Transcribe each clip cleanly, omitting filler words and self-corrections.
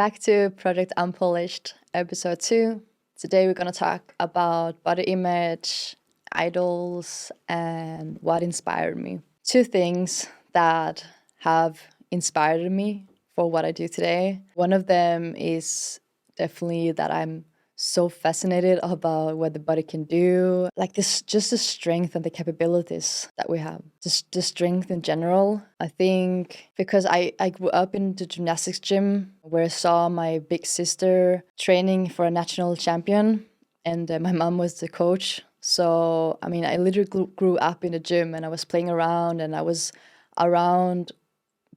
Back to Project Unpolished, episode 2. Today we're going to talk about body image, idols, and what inspired me. 2 things that have inspired me for what I do today. One of them is definitely that I'm so fascinated about what the body can do, like this, just the strength and the capabilities that we have, just the strength in general. I think because I grew up in the gymnastics gym where I saw my big sister training for a national champion, and my mom was the coach. So I mean, I literally grew up in the gym, and I was playing around, and I was around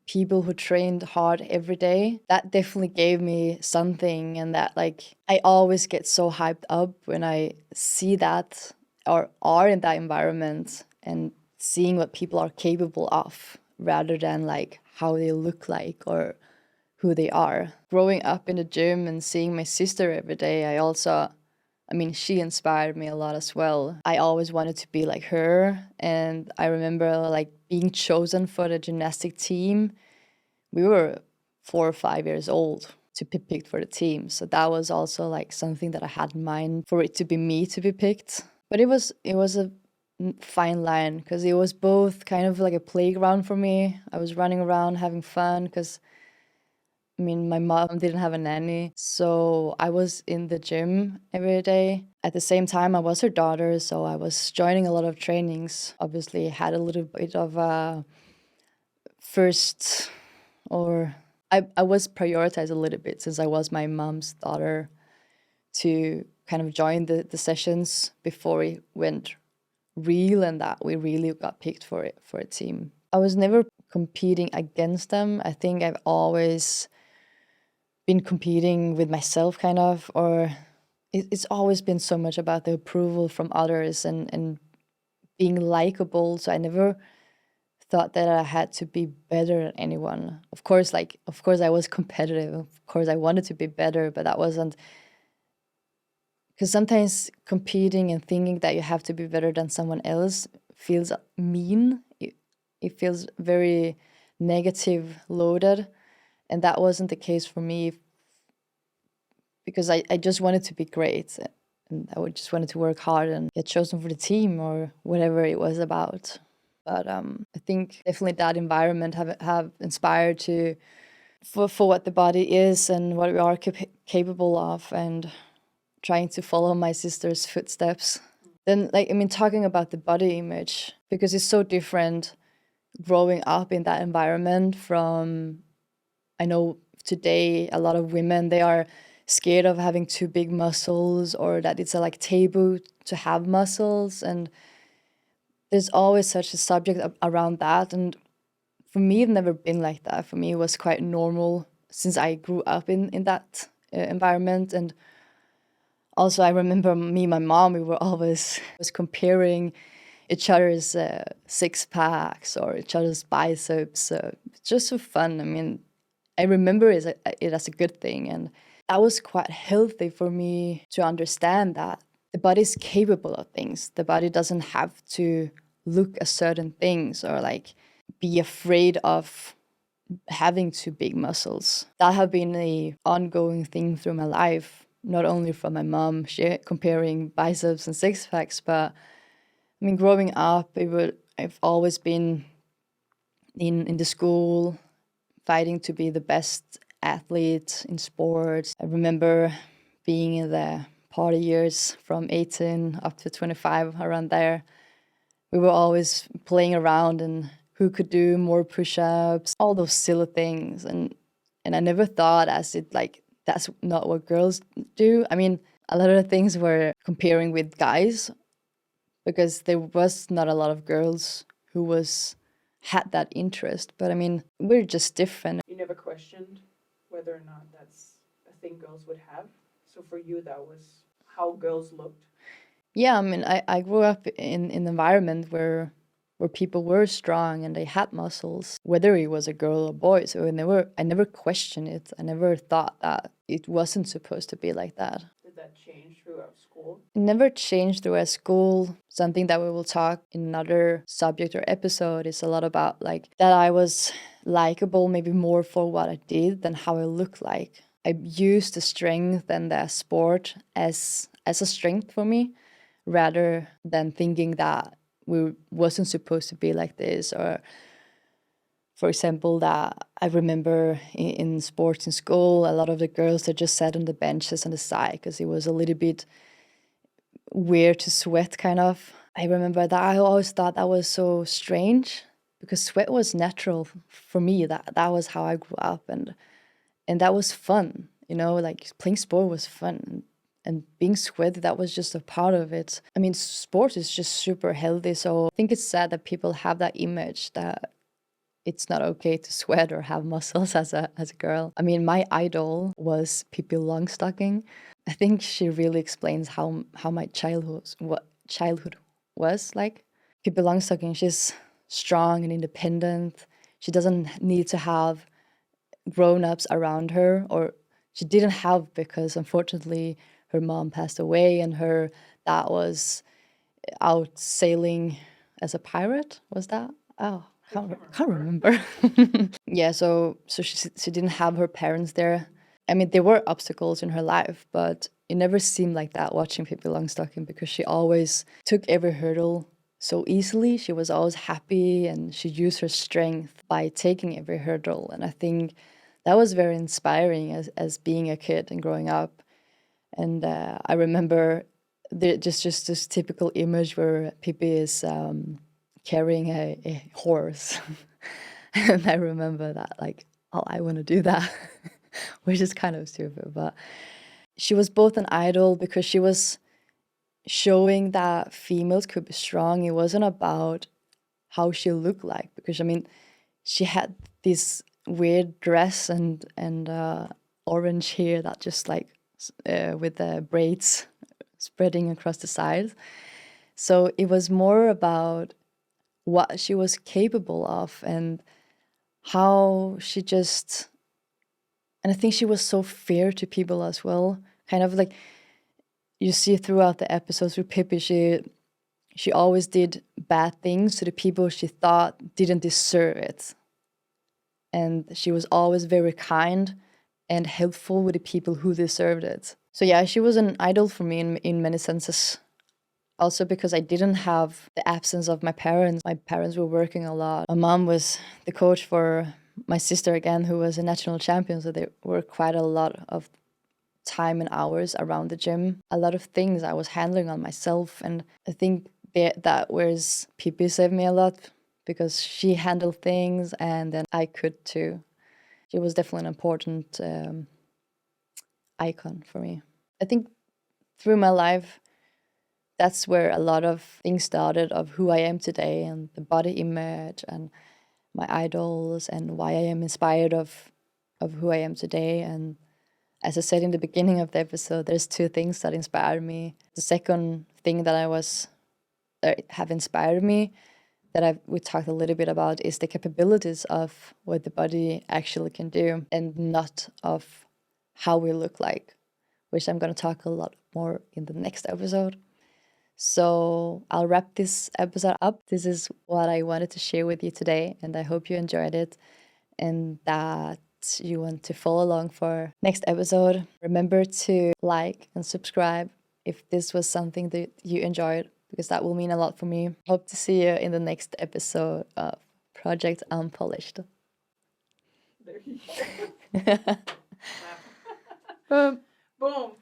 people who trained hard every day. That definitely gave me something, and that, like, I always get so hyped up when I see that or are in that environment and seeing what people are capable of rather than like how they look like or who they are. Growing up in the gym and seeing my sister every day, I mean, she inspired me a lot as well. I always wanted to be like her. And I remember like being chosen for the gymnastic team. We were 4 or 5 years old to be picked for the team. So that was also like something that I had in mind for it to be me to be picked. But it was a fine line because it was both kind of like a playground for me. I was running around having fun because I mean, my mom didn't have a nanny, so I was in the gym every day. At the same time, I was her daughter, so I was joining a lot of trainings. Obviously, had a little bit of a first, or I was prioritized a little bit since I was my mom's daughter to kind of join the sessions before we went real and that we really got picked for a team. I was never competing against them. I think I've always been competing with myself kind of, or it's always been so much about the approval from others and being likable. So I never thought that I had to be better than anyone. Of course I was competitive. Of course I wanted to be better, but that wasn't, because sometimes competing and thinking that you have to be better than someone else feels mean. It feels very negative loaded. And that wasn't the case for me because I just wanted to be great. And I just wanted to work hard and get chosen for the team or whatever it was about. But I think definitely that environment have inspired for what the body is and what we are capable of, and trying to follow my sister's footsteps. Then, like, I mean, talking about the body image, because it's so different growing up in that environment from, I know today a lot of women, they are scared of having too big muscles, or that it's a like taboo to have muscles, and there's always such a subject around that. And for me, it's never been like that. For me, it was quite normal since I grew up in that environment. And also I remember me and my mom, we were always was comparing each other's six packs or each other's biceps. Just for fun. I mean, I remember it as a good thing, and that was quite healthy for me to understand that the body is capable of things. The body doesn't have to look at certain things or like be afraid of having too big muscles. That have been a ongoing thing through my life, not only from my mom comparing biceps and six packs, but I mean, growing up, I've always been in the school fighting to be the best athlete in sports. I remember being in the party years from 18 up to 25, around there. We were always playing around and who could do more push-ups, all those silly things. And I never thought as it like, that's not what girls do. I mean, a lot of the things were comparing with guys because there was not a lot of girls who had that interest. But I mean, we're just different. You never questioned whether or not that's a thing girls would have. So for you, that was how girls looked. Yeah, I mean, I grew up in an environment where people were strong and they had muscles, whether it was a girl or boy. So I never questioned it. I never thought that it wasn't supposed to be like that. Did that change throughout school? It never changed throughout school. Something that we will talk in another subject or episode is a lot about like that I was likable maybe more for what I did than how I looked like. I used the strength and the sport as a strength for me, rather than thinking that we wasn't supposed to be like this. Or for example, that I remember in sports in school, a lot of the girls that just sat on the benches on the side because it was a little bit weird to sweat, kind of. I remember that I always thought that was so strange because sweat was natural for me. That was how I grew up, and that was fun. Like playing sport was fun, and being sweaty, that was just a part of it. I mean, sport is just super healthy, so I think it's sad that people have that image that it's not okay to sweat or have muscles as a girl. I mean, my idol was Pippi Longstocking. I think she really explains how my childhood was like. Pippi Longstocking, she's strong and independent. She doesn't need to have grown-ups around her, or she didn't have, because unfortunately her mom passed away and her dad was out sailing as a pirate. Was that? Oh, can't remember. Yeah, so she didn't have her parents there. I mean, there were obstacles in her life, but it never seemed like that watching Pippi Longstocking, because she always took every hurdle so easily. She was always happy, and she used her strength by taking every hurdle. And I think that was very inspiring as being a kid and growing up. And I remember just this typical image where Pippi is carrying a horse. And I remember that, like, oh, I want to do that, which is kind of stupid. But she was both an idol because she was showing that females could be strong. It wasn't about how she looked like, because I mean, she had this weird dress and orange hair that just like with the braids spreading across the sides. So it was more about what she was capable of, and how she just, and I think she was so fair to people as well. Kind of like you see throughout the episodes with Pippi, she always did bad things to the people she thought didn't deserve it. And she was always very kind and helpful with the people who deserved it. So yeah, she was an idol for me in many senses. Also because I didn't have the absence of my parents. My parents were working a lot. My mom was the coach for my sister again, who was a national champion. So there were quite a lot of time and hours around the gym. A lot of things I was handling on myself. And I think that whereas Pippi saved me a lot, because she handled things and then I could too. She was definitely an important icon for me. I think through my life, that's where a lot of things started of who I am today, and the body image and my idols, and why I am inspired of who I am today. And as I said in the beginning of the episode, there's two things that inspired me. The second thing that have inspired me, that we talked a little bit about, is the capabilities of what the body actually can do, and not of how we look like, which I'm going to talk a lot more in the next episode. So I'll wrap this episode up. This is what I wanted to share with you today, and I hope you enjoyed it and that you want to follow along for next episode. Remember to like and subscribe if this was something that you enjoyed, because that will mean a lot for me. Hope to see you in the next episode of Project Unpolished. There you go. Boom.